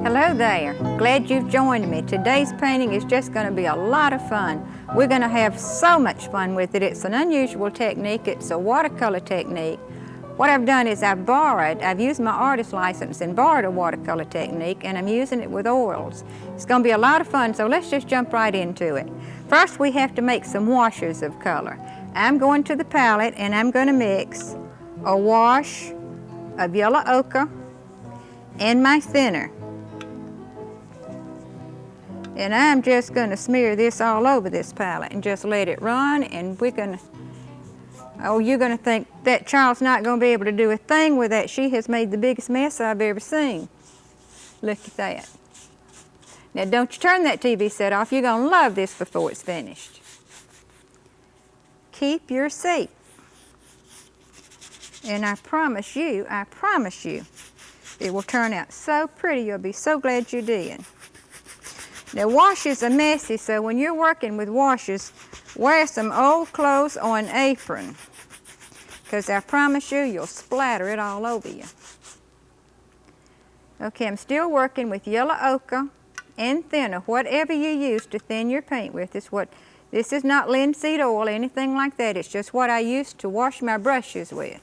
Hello there, glad you've joined me. Today's painting is just going to be a lot of fun. We're going to have so much fun with it. It's an unusual technique. It's a watercolor technique. What I've done is I've used my artist license and borrowed a watercolor technique, and I'm using it with oils. It's going to be a lot of fun, so let's just jump right into it. First, we have to make some washes of color. I'm going to the palette and I'm going to mix a wash of yellow ochre and my thinner. And I'm just going to smear this all over this palette and just let it run, and we're going to, oh, you're going to think that child's not going to be able to do a thing with that. She has made the biggest mess I've ever seen. Look at that. Now don't you turn that TV set off. You're going to love this before it's finished. Keep your seat. And I promise you, it will turn out so pretty. You'll be so glad you did. Now washes are messy, so when you're working with washes, wear some old clothes or an apron, because I promise you, you'll splatter it all over you. Okay, I'm still working with yellow ochre and thinner, whatever you use to thin your paint with. This is not linseed oil or anything like that. It's just what I used to wash my brushes with.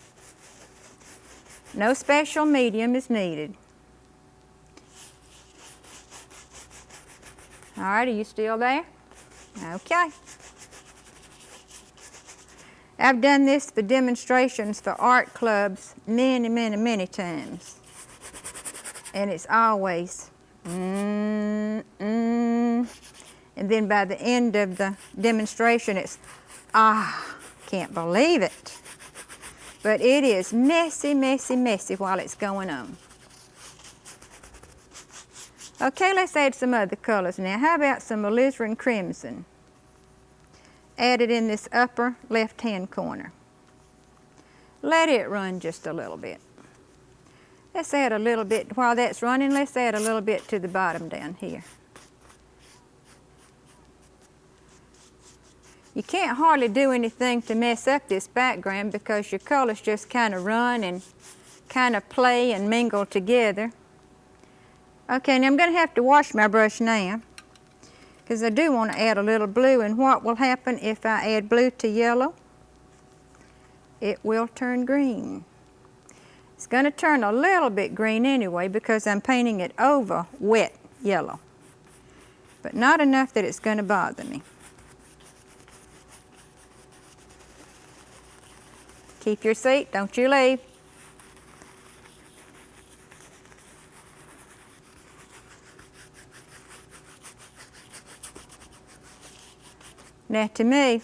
No special medium is needed. All right, are you still there? Okay. I've done this for demonstrations for art clubs many times. And it's always, And then by the end of the demonstration, it's, can't believe it. But it is messy while it's going on. Okay, let's add some other colors now. How about some alizarin crimson? Add it in this upper left-hand corner. Let it run just a little bit. Let's add a little bit, while that's running, let's add a little bit to the bottom down here. You can't hardly do anything to mess up this background because your colors just kind of run and kind of play and mingle together. Okay, now I'm going to have to wash my brush now because I do want to add a little blue, and what will happen if I add blue to yellow? It will turn green. It's going to turn a little bit green anyway because I'm painting it over wet yellow, but not enough that it's going to bother me. Keep your seat, don't you leave. Now to me,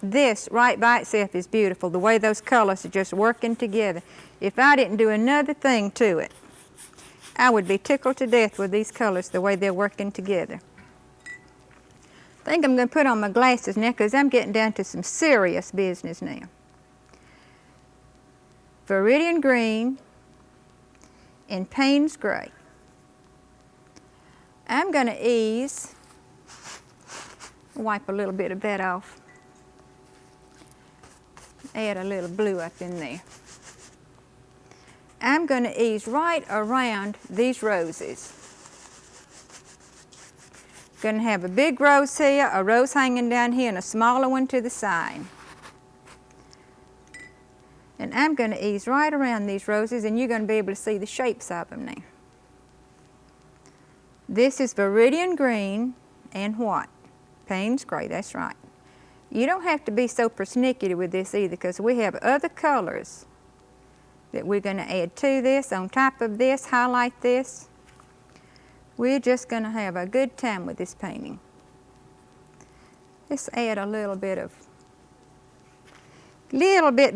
this right by itself is beautiful, the way those colors are just working together. If I didn't do another thing to it, I would be tickled to death with these colors, the way they're working together. I think I'm going to put on my glasses now because I'm getting down to some serious business now. Viridian green and Payne's gray. I'm going to ease, wipe a little bit of that off. Add a little blue up in there. I'm going to ease right around these roses. Going to have a big rose here, a rose hanging down here, and a smaller one to the side. And I'm going to ease right around these roses, and you're going to be able to see the shapes of them now. This is Viridian green and what? Payne's gray, that's right. You don't have to be so persnickety with this either because we have other colors that we're going to add to this, on top of this, highlight this. We're just going to have a good time with this painting. Let's add a little bit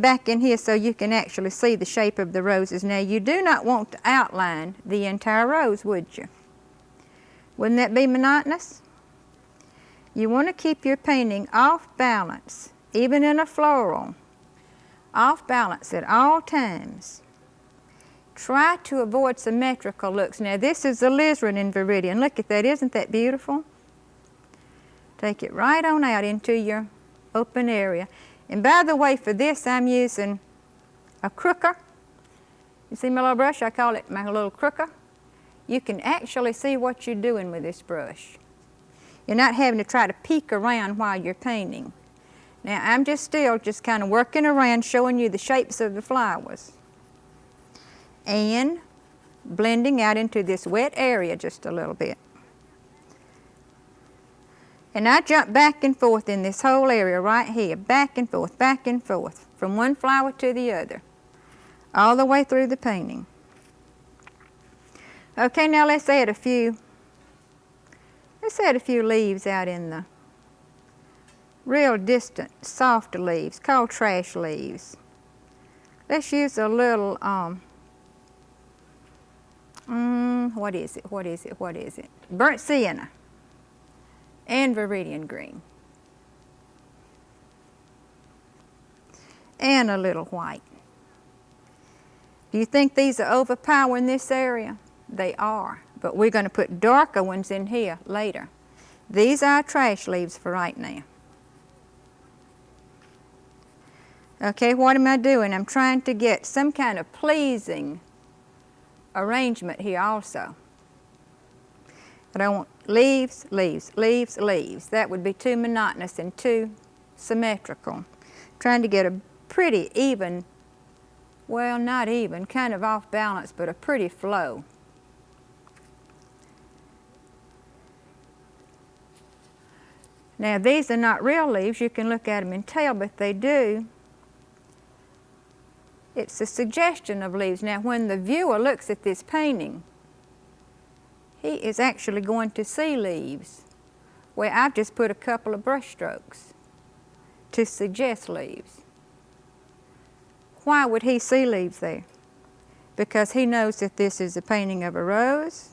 back in here so you can actually see the shape of the roses. Now you do not want to outline the entire rose, would you? Wouldn't that be monotonous? You want to keep your painting off balance, even in a floral, off balance at all times. Try to avoid symmetrical looks. Now this is alizarin in Viridian. Look at that, isn't that beautiful? Take it right on out into your open area. And by the way, for this I'm using a crooker. You see my little brush? I call it my little crooker. you can actually see what you're doing with this brush. You're not having to try to peek around while you're painting. Now I'm still just kind of working around, showing you the shapes of the flowers and blending out into this wet area just a little bit. And I jump back and forth in this whole area right here, back and forth, from one flower to the other, all the way through the painting. Okay, now let's add a few leaves out in the real distant, soft leaves, called trash leaves. Let's use a little, what is it? Burnt sienna and viridian green. And a little white. Do you think these are overpowering this area? They are, but we're going to put darker ones in here later. These are trash leaves for right now. Okay, what am I doing? I'm trying to get some kind of pleasing arrangement here also. I don't want leaves, leaves, leaves, leaves. That would be too monotonous and too symmetrical. Trying to get a pretty even, well, not even, kind of off balance, but a pretty flow. Now these are not real leaves. You can look at them and tell, but they do. It's a suggestion of leaves. Now when the viewer looks at this painting, he is actually going to see leaves where I've just put a couple of brush strokes to suggest leaves. Why would he see leaves there? Because he knows that this is a painting of a rose.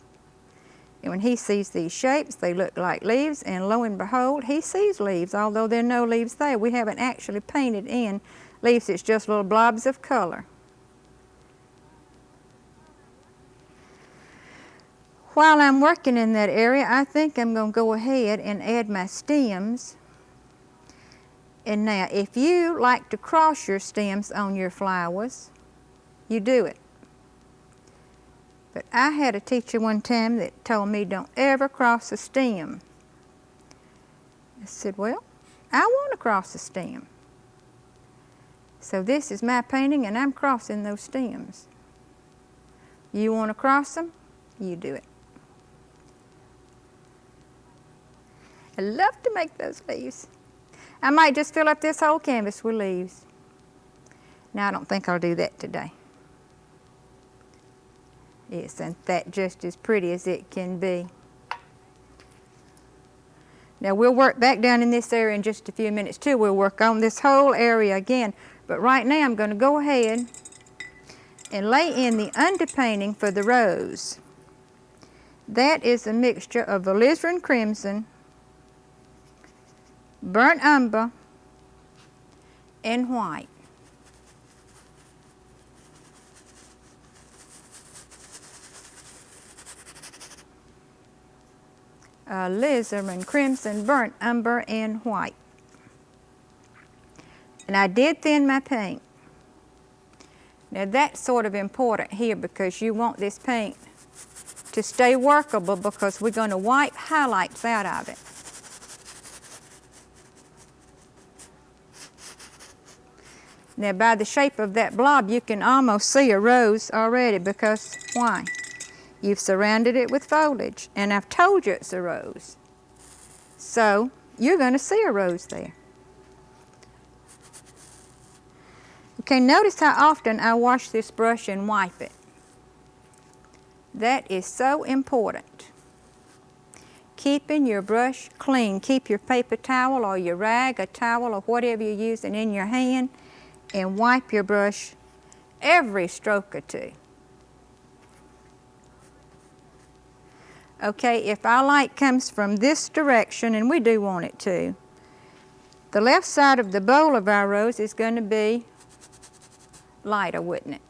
And when he sees these shapes, they look like leaves, and lo and behold, he sees leaves, although there are no leaves there. We haven't actually painted in leaves, it's just little blobs of color. While I'm working in that area, I think I'm going to go ahead and add my stems. And now, if you like to cross your stems on your flowers, you do it. But I had a teacher one time that told me don't ever cross a stem. I said, well, I want to cross a stem. So this is my painting and I'm crossing those stems. You want to cross them? You do it. I love to make those leaves. I might just fill up this whole canvas with leaves. Now I don't think I'll do that today. Isn't that just as pretty as it can be? Now we'll work back down in this area in just a few minutes too. We'll work on this whole area again. But right now I'm going to go ahead and lay in the underpainting for the rose. That is a mixture of alizarin crimson, burnt umber, and white. Alizarin crimson, burnt umber, and white. And I did thin my paint. Now that's sort of important here because you want this paint to stay workable because we're going to wipe highlights out of it. Now by the shape of that blob you can almost see a rose already because why? You've surrounded it with foliage and I've told you it's a rose. So you're going to see a rose there. Okay, notice how often I wash this brush and wipe it. That is so important. Keeping your brush clean. Keep your paper towel or your rag, a towel or whatever you're using in your hand and wipe your brush every stroke or two. Okay, if our light comes from this direction, and we do want it to, the left side of the bowl of our rose is going to be lighter, wouldn't it?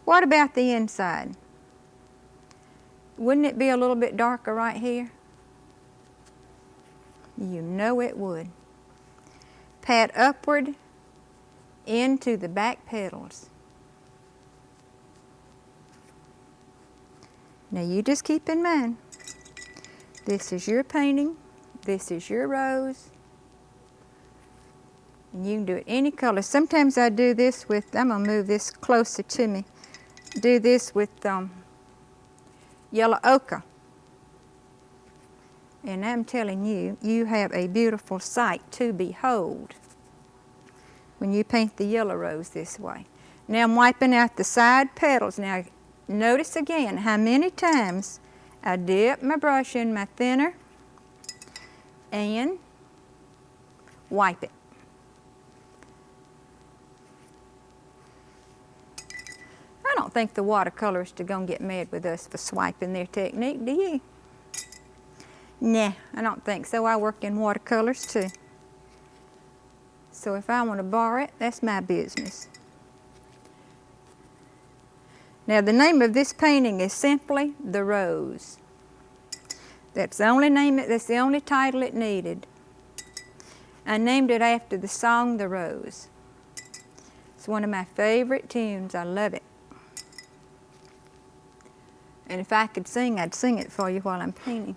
What about the inside? Wouldn't it be a little bit darker right here? You know it would. Pat upward into the back petals. Now you just keep in mind, this is your painting, this is your rose, and you can do it any color. Sometimes I do this with, I'm gonna move this closer to me, do this with yellow ochre. And I'm telling you, you have a beautiful sight to behold when you paint the yellow rose this way. Now I'm wiping out the side petals. Now notice again how many times I dip my brush in my thinner and wipe it. I don't think the watercolorists are going to get mad with us for swiping their technique, do you? Nah, I don't think so. I work in watercolors too. So if I want to borrow it, that's my business. Now the name of this painting is simply The Rose. That's the only name, that's the only title it needed. I named it after the song The Rose. It's one of my favorite tunes. I love it. And if I could sing, I'd sing it for you while I'm painting.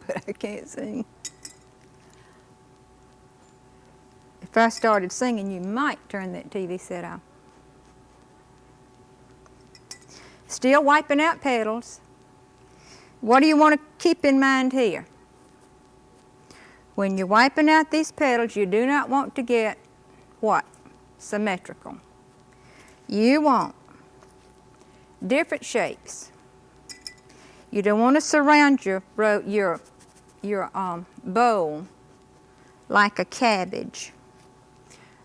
But I can't sing. If I started singing, you might turn that TV set off. Still wiping out petals. What do you want to keep in mind here? When you're wiping out these petals, you do not want to get what? Symmetrical. You want different shapes. You don't want to surround your bowl like a cabbage.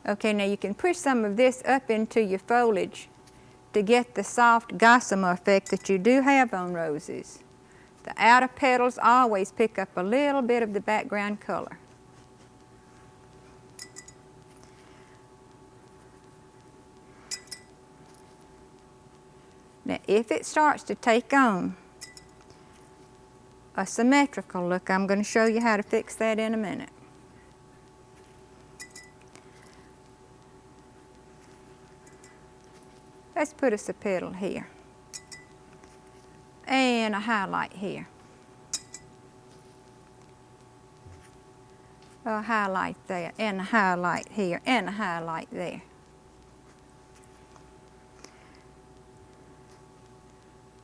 Okay, now you can push some of this up into your foliage to get the soft gossamer effect that you do have on roses. The outer petals always pick up a little bit of the background color. Now if it starts to take on a symmetrical look, I'm going to show you how to fix that in a minute. Let's put us a petal here and a highlight here. A highlight there and a highlight here and a highlight there.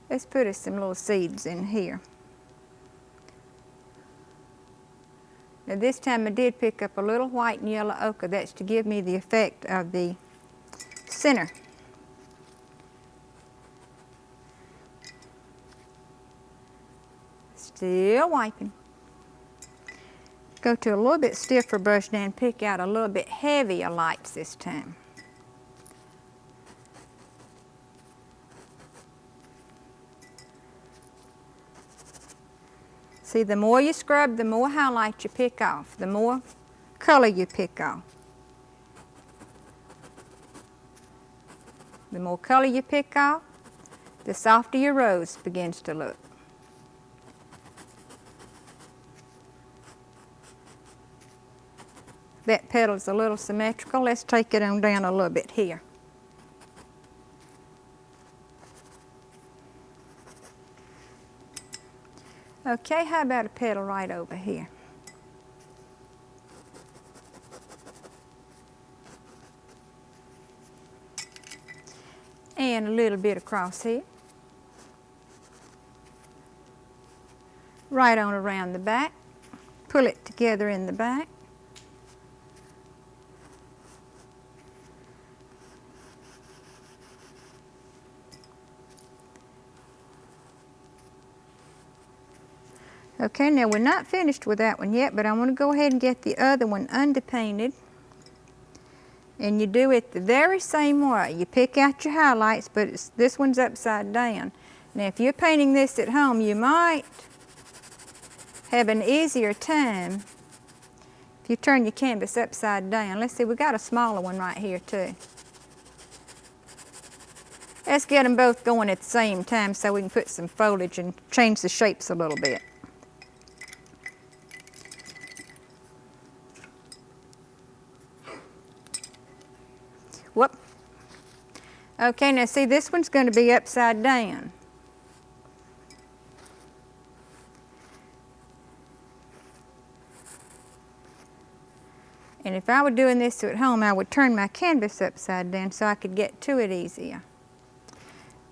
Let's put us some little seeds in here. Now this time I did pick up a little white and yellow ochre. That's to give me the effect of the center. Still wiping. Go to a little bit stiffer brush now and pick out a little bit heavier lights this time. See, the more you scrub, the more highlight you pick off, the more color you pick off. The more color you pick off, the softer your rose begins to look. That petal's a little symmetrical. Let's take it on down a little bit here. Okay, how about a petal right over here? And a little bit across here. Right on around the back. Pull it together in the back. Okay, now we're not finished with that one yet, but I want to go ahead and get the other one underpainted. And you do it the very same way. You pick out your highlights, but this one's upside down. Now if you're painting this at home, you might have an easier time if you turn your canvas upside down. Let's see, we got a smaller one right here too. Let's get them both going at the same time so we can put some foliage and change the shapes a little bit. Whoop. Okay, now see, this one's going to be upside down. And if I were doing this at home, I would turn my canvas upside down so I could get to it easier.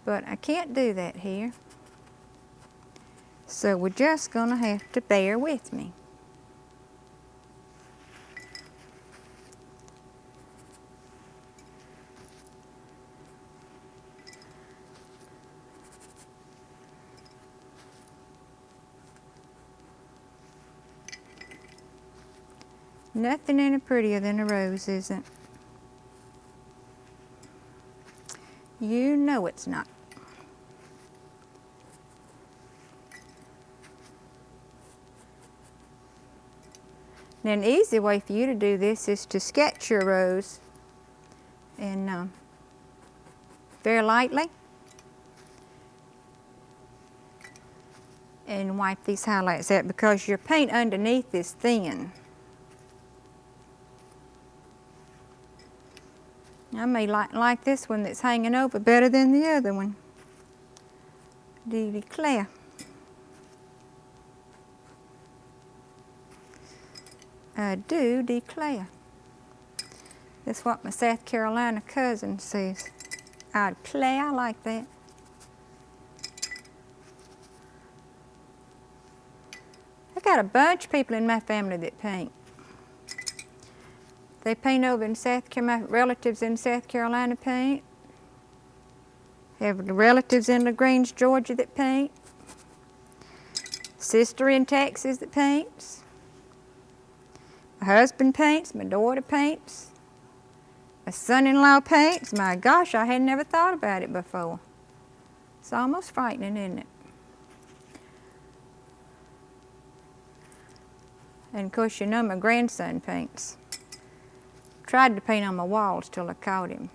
But I can't do that here. So we're just gonna have to bear with me. Nothing any prettier than a rose, is it? You know it's not. Now an easy way for you to do this is to sketch your rose and very lightly and wipe these highlights out because your paint underneath is thin. I may like this one that's hanging over better than the other one. Do declare. I do declare. That's what my South Carolina cousin says. I declare, I like that. I got a bunch of people in my family that paint. They paint over in South Carolina. My relatives in South Carolina paint. Have relatives in LaGrange, Georgia that paint. Sister in Texas that paints. My husband paints. My daughter paints. My son-in-law paints. My gosh, I had never thought about it before. It's almost frightening, isn't it? And of course, you know my grandson paints. Tried to paint on my walls till I caught him.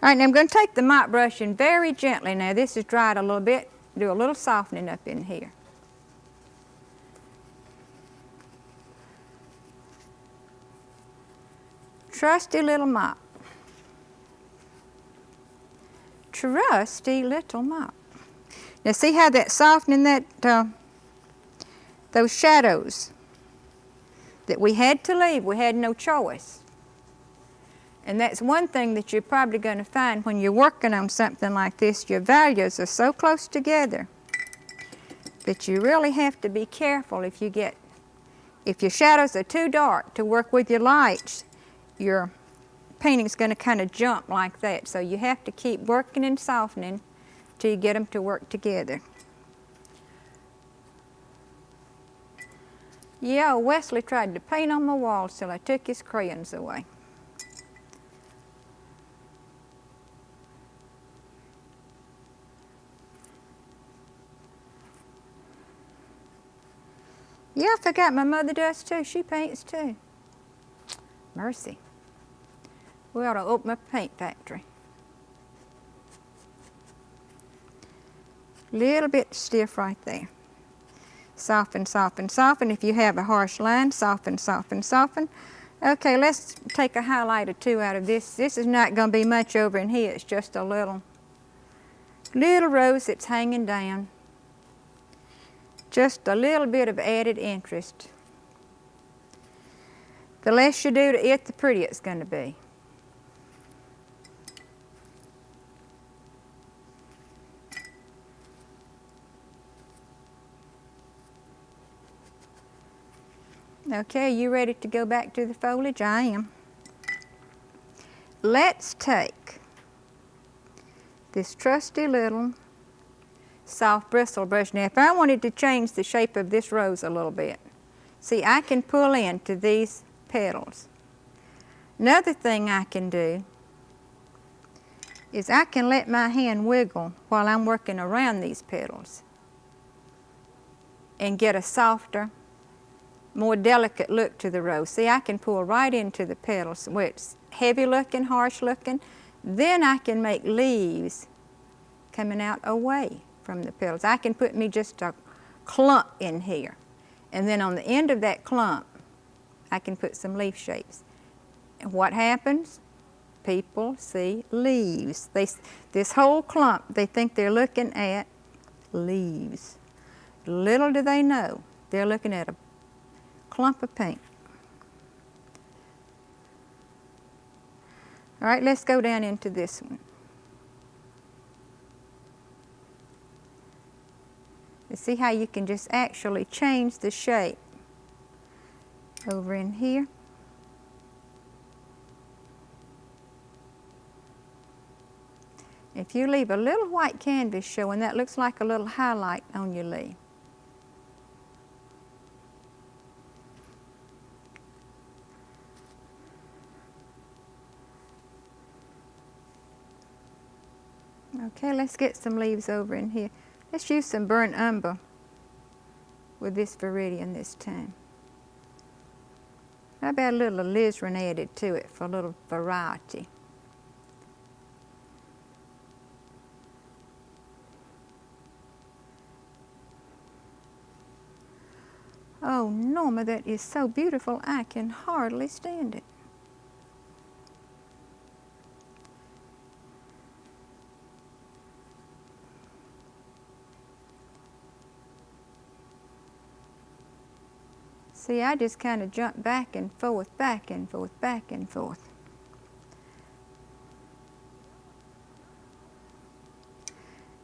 All right, now I'm going to take the mop brush and very gently, now this is dried a little bit, do a little softening up in here. Trusty little mop. Trusty little mop. Now see how that's softening that, those shadows that we had to leave, we had no choice. And that's one thing that you're probably going to find when you're working on something like this. Your values are so close together that you really have to be careful if your shadows are too dark to work with your lights, your painting's going to kind of jump like that. So you have to keep working and softening till you get them to work together. Yeah, Wesley tried to paint on my walls till I took his crayons away. Yeah, I forgot my mother does too. She paints too. Mercy. We ought to open up a paint factory. Little bit stiff right there. Soften, soften, soften. If you have a harsh line, soften, soften, soften. Okay, let's take a highlight or two out of this. This is not going to be much over in here. It's just a little rose that's hanging down. Just a little bit of added interest. The less you do to it, the prettier it's going to be. Okay, you ready to go back to the foliage? I am. Let's take this trusty little soft bristle brush. Now, if I wanted to change the shape of this rose a little bit, see, I can pull into these petals. Another thing I can do is I can let my hand wiggle while I'm working around these petals and get a softer, more delicate look to the rose. See, I can pull right into the petals where it's heavy looking, harsh looking. Then I can make leaves coming out away from the petals. I can put me just a clump in here. And then on the end of that clump, I can put some leaf shapes. And what happens? People see leaves. This whole clump, they think they're looking at leaves. Little do they know, they're looking at a clump of pink. All right, let's go down into this one. You see how you can just actually change the shape over in here. If you leave a little white canvas showing, that looks like a little highlight on your leaf. Okay, let's get some leaves over in here. Let's use some burnt umber with this viridian this time. How about a little alizarin added to it for a little variety? Oh, Norma, that is so beautiful, I can hardly stand it. See, I just kind of jump back and forth, back and forth, back and forth.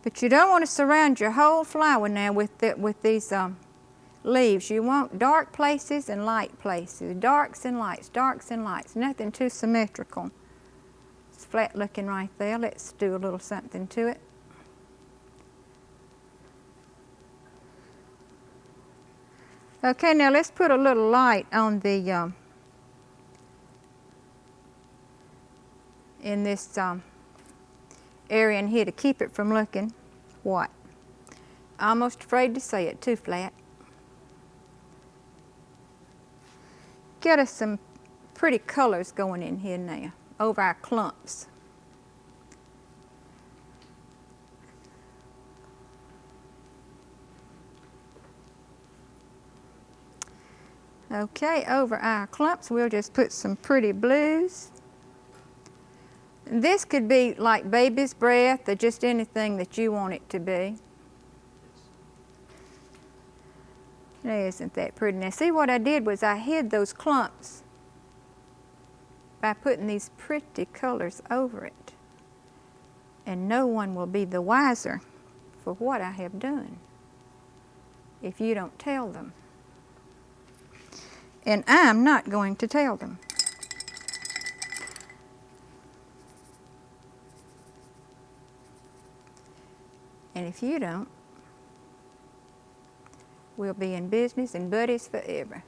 But you don't want to surround your whole flower now with these leaves. You want dark places and light places, darks and lights, nothing too symmetrical. It's flat looking right there. Let's do a little something to it. Okay, now let's put a little light on the in this area in here to keep it from looking what? Almost afraid to say it, too flat. Get us some pretty colors going in here now over our clumps. Okay, over our clumps we'll just put some pretty blues. This could be like baby's breath or just anything that you want it to be. Now, isn't that pretty? Now see, what I did was I hid those clumps by putting these pretty colors over it. And no one will be the wiser for what I have done if you don't tell them. And I'm not going to tell them. And if you don't, we'll be in business and buddies forever.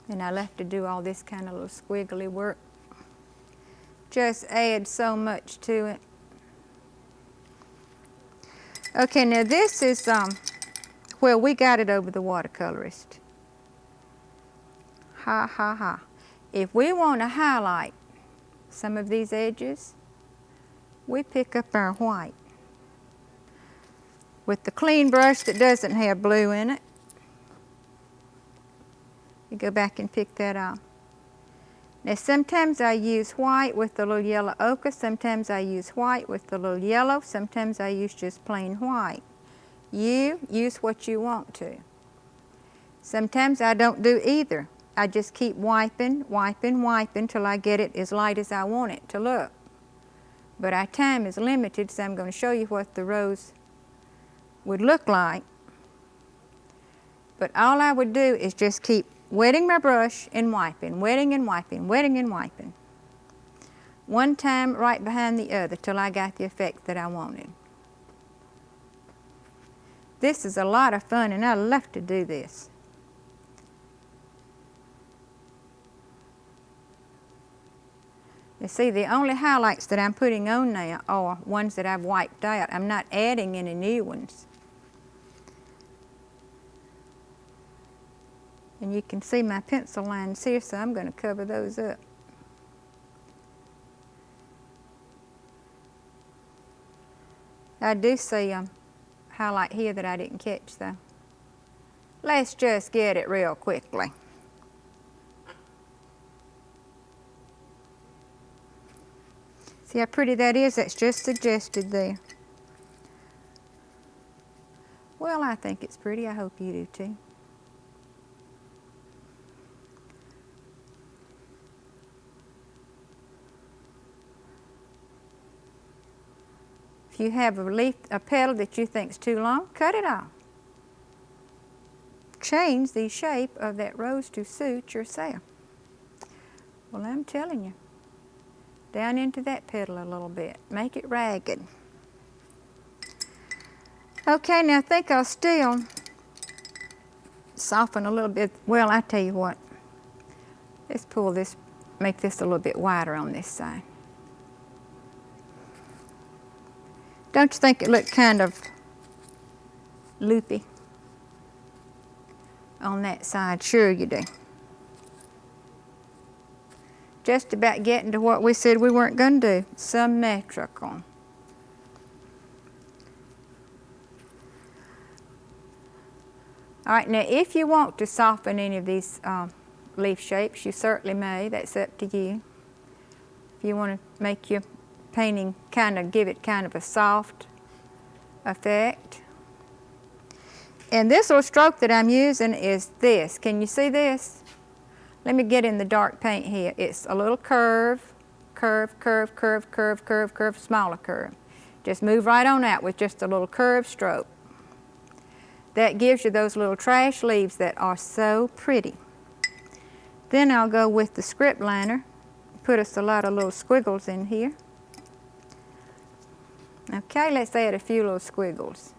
And I'll have to do all this kind of little squiggly work. Just add so much to it. Okay, now this is, well, we got it over the watercolorist. Ha, ha, ha. If we want to highlight some of these edges, we pick up our white with the clean brush that doesn't have blue in it. You go back and pick that up. Now sometimes I use white with a little yellow ochre, sometimes I use white with a little yellow, sometimes I use just plain white. You use what you want to. Sometimes I don't do either. I just keep wiping till I get it as light as I want it to look. But our time is limited, so I'm going to show you what the rose would look like. But all I would do is just keep wetting my brush and wiping, wetting and wiping, wetting and wiping. One time right behind the other till I got the effect that I wanted. This is a lot of fun and I love to do this. You see, the only highlights that I'm putting on now are ones that I've wiped out. I'm not adding any new ones. And you can see my pencil lines here, so I'm going to cover those up. I do see a highlight here that I didn't catch though. Let's just get it real quickly. See how pretty that is? That's just suggested there. Well, I think it's pretty. I hope you do too. If you have a petal that you think is too long, cut it off. Change the shape of that rose to suit yourself. Well, I'm telling you, down into that petal a little bit. Make it ragged. Okay, now I think I'll still soften a little bit. Well, I tell you what, let's pull this, make this a little bit wider on this side. Don't you think it looked kind of loopy on that side? Sure you do. Just about getting to what we said we weren't going to do, symmetrical. All right, now if you want to soften any of these leaf shapes, you certainly may. That's up to you. If you want to make your painting give it kind of a soft effect. And this little stroke that I'm using is this. Can you see this? Let me get in the dark paint here. It's a little curve, curve, curve, curve, curve, curve, curve, smaller curve. Just move right on out with just a little curved stroke. That gives you those little trash leaves that are so pretty. Then I'll go with the script liner, put us a lot of little squiggles in here. Okay, let's add a few little squiggles.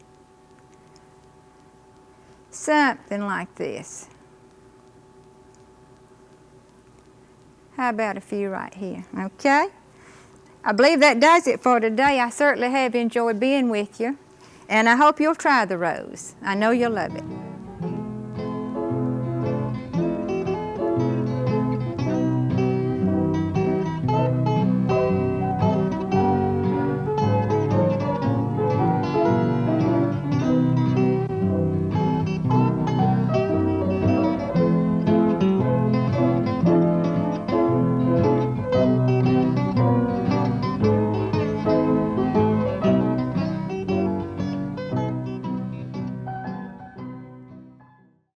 Something like this. How about a few right here? Okay. I believe that does it for today. I certainly have enjoyed being with you, and I hope you'll try the rose. I know you'll love it.